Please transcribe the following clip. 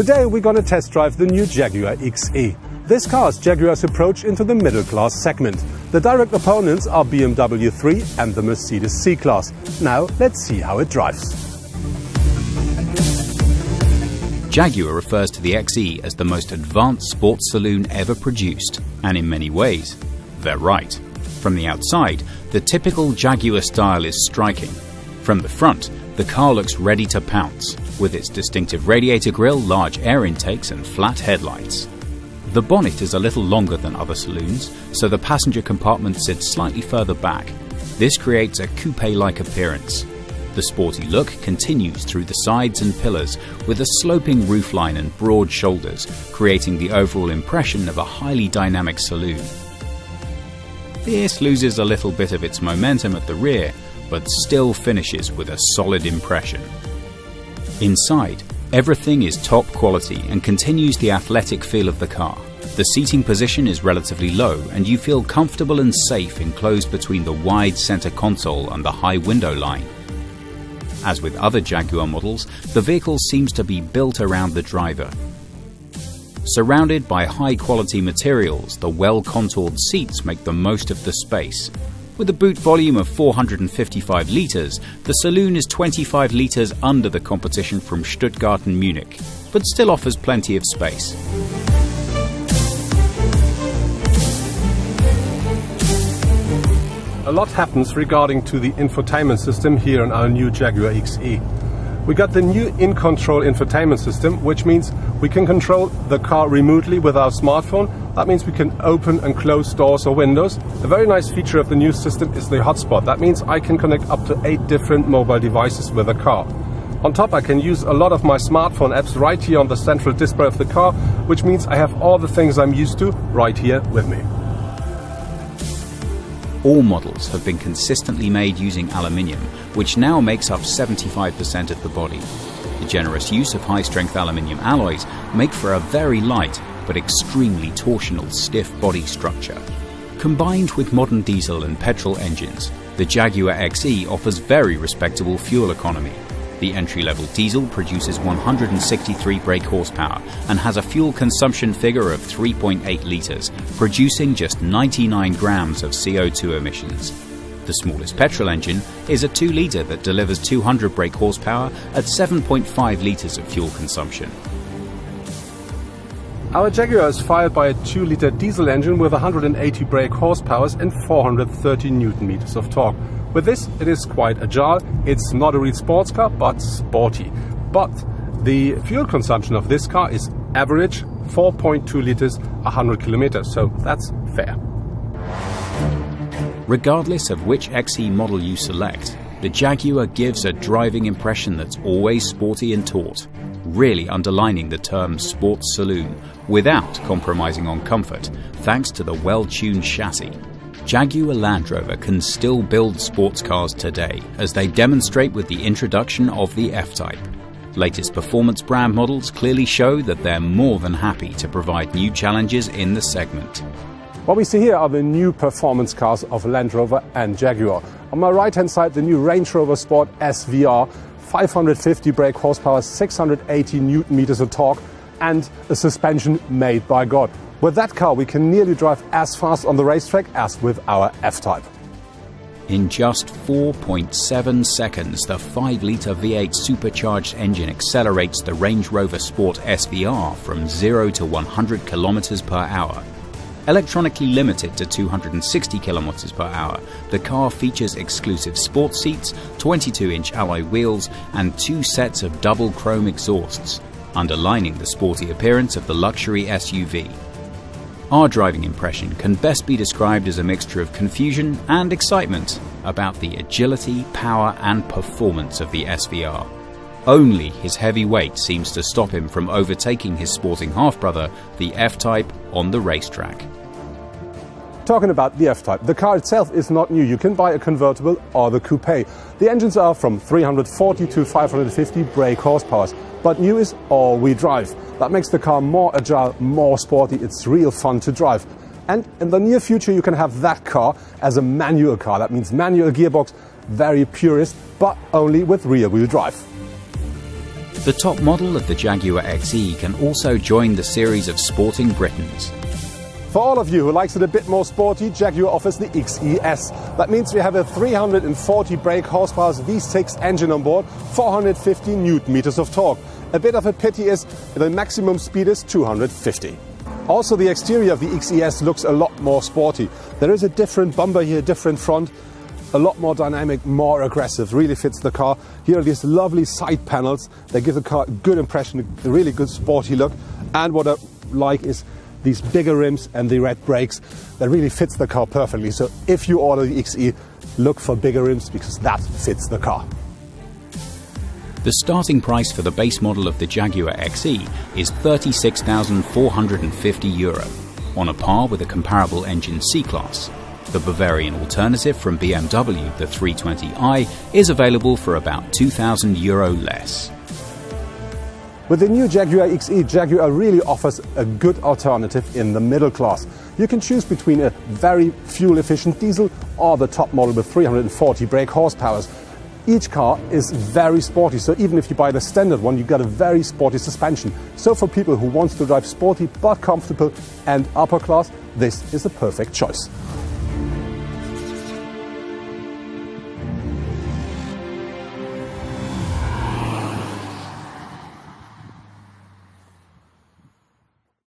Today we're gonna test drive the new Jaguar XE. This car is Jaguar's approach into the middle class segment. The direct opponents are BMW 3 and the Mercedes C-Class. Now let's see how it drives. Jaguar refers to the XE as the most advanced sports saloon ever produced, and in many ways, they're right. From the outside, the typical Jaguar style is striking. From the front, the car looks ready to pounce, with its distinctive radiator grille, large air intakes and flat headlights. The bonnet is a little longer than other saloons, so the passenger compartment sits slightly further back. This creates a coupe-like appearance. The sporty look continues through the sides and pillars, with a sloping roofline and broad shoulders, creating the overall impression of a highly dynamic saloon. This loses a little bit of its momentum at the rear, but still finishes with a solid impression. Inside, everything is top quality and continues the athletic feel of the car. The seating position is relatively low and you feel comfortable and safe enclosed between the wide center console and the high window line. As with other Jaguar models, the vehicle seems to be built around the driver. Surrounded by high-quality materials, the well-contoured seats make the most of the space. With a boot volume of 455 litres, the saloon is 25 litres under the competition from Stuttgart and Munich, but still offers plenty of space. A lot happens regarding to the infotainment system here in our new Jaguar XE. We got the new in-control infotainment system, which means we can control the car remotely with our smartphone. That means we can open and close doors or windows. A very nice feature of the new system is the hotspot. That means I can connect up to 8 different mobile devices with the car. On top, I can use a lot of my smartphone apps right here on the central display of the car, which means I have all the things I'm used to right here with me. All models have been consistently made using aluminium, which now makes up 75% of the body. The generous use of high-strength aluminium alloys make for a very light but extremely torsional stiff body structure. Combined with modern diesel and petrol engines, the Jaguar XE offers very respectable fuel economy. The entry-level diesel produces 163 brake horsepower and has a fuel consumption figure of 3.8 litres, producing just 99 grams of CO2 emissions. The smallest petrol engine is a 2-litre that delivers 200 brake horsepower at 7.5 litres of fuel consumption. Our Jaguar is fired by a 2-litre diesel engine with 180 brake horsepower and 430 Nm of torque. With this, it is quite agile. It's not a real sports car, but sporty. But the fuel consumption of this car is average 4.2 litres 100 kilometers, so that's fair. Regardless of which XE model you select, the Jaguar gives a driving impression that's always sporty and taut, really underlining the term sports saloon without compromising on comfort, thanks to the well-tuned chassis. Jaguar Land Rover can still build sports cars today, as they demonstrate with the introduction of the F-Type. Latest performance brand models clearly show that they're more than happy to provide new challenges in the segment. What we see here are the new performance cars of Land Rover and Jaguar. On my right-hand side, the new Range Rover Sport SVR, 550 brake horsepower, 680 Nm of torque, and a suspension made by God. With that car, we can nearly drive as fast on the racetrack as with our F-Type. In just 4.7 seconds, the 5-litre V8 supercharged engine accelerates the Range Rover Sport SVR from 0 to 100 km per hour. Electronically limited to 260 km per hour, the car features exclusive sports seats, 22-inch alloy wheels, and 2 sets of double chrome exhausts, underlining the sporty appearance of the luxury SUV. Our driving impression can best be described as a mixture of confusion and excitement about the agility, power and performance of the SVR. Only his heavy weight seems to stop him from overtaking his sporting half-brother, the F-Type, on the racetrack. Talking about the F-Type, the car itself is not new. You can buy a convertible or the coupe. The engines are from 340 to 550 brake horsepower, but new is all-wheel drive. That makes the car more agile, more sporty. It's real fun to drive. And in the near future, you can have that car as a manual car. That means manual gearbox, very purist, but only with rear-wheel drive. The top model of the Jaguar XE can also join the series of sporting Britons. For all of you who likes it a bit more sporty, Jaguar offers the XES. That means we have a 340 brake horsepower V6 engine on board, 450 Newton meters of torque. A bit of a pity is the maximum speed is 250. Also, the exterior of the XES looks a lot more sporty. There is a different bumper here, different front, a lot more dynamic, more aggressive, really fits the car. Here are these lovely side panels that give the car a good impression, a really good sporty look. And what I like is these bigger rims and the red brakes that really fits the car perfectly. So if you order the XE, look for bigger rims because that fits the car. The starting price for the base model of the Jaguar XE is €36,450, on a par with a comparable engine C-Class. The Bavarian alternative from BMW, the 320i, is available for about €2,000 less. With the new Jaguar XE, Jaguar really offers a good alternative in the middle class. You can choose between a very fuel-efficient diesel or the top model with 340 brake horsepower. Each car is very sporty, so even if you buy the standard one, you get a very sporty suspension. So for people who want to drive sporty but comfortable and upper class, this is a perfect choice.